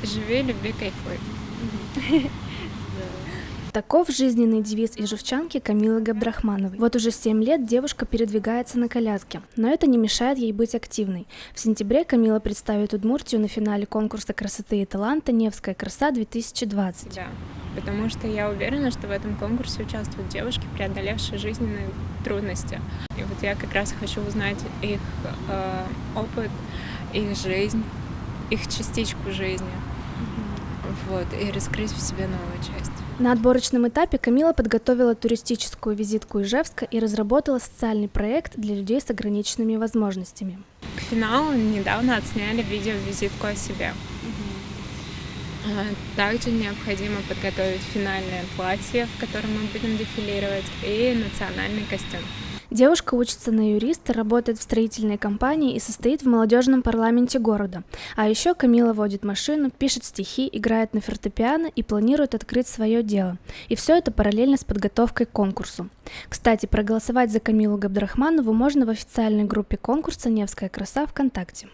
Живи, люби, кайфуй. Таков жизненный девиз ижевчанки Камилы Габдрахмановой. Вот уже 7 лет девушка передвигается на коляске, но это не мешает ей быть активной. В сентябре Камила представит Удмуртию на финале конкурса красоты и таланта «Невская краса-2020». Да, потому что я уверена, что в этом конкурсе участвуют девушки, преодолевшие жизненные трудности. И вот я как раз хочу узнать их опыт, их жизнь, их частичку жизни. Вот, и раскрыть в себе новую часть. На отборочном этапе Камила подготовила туристическую визитку Ижевска и разработала социальный проект для людей с ограниченными возможностями. К финалу недавно отсняли видео-визитку о себе. Также необходимо подготовить финальное платье, в котором мы будем дефилировать, и национальный костюм. Девушка учится на юриста, работает в строительной компании и состоит в молодежном парламенте города. А еще Камила водит машину, пишет стихи, играет на фортепиано и планирует открыть свое дело. И все это параллельно с подготовкой к конкурсу. Кстати, проголосовать за Камилу Габдрахманову можно в официальной группе конкурса «Невская краса» ВКонтакте.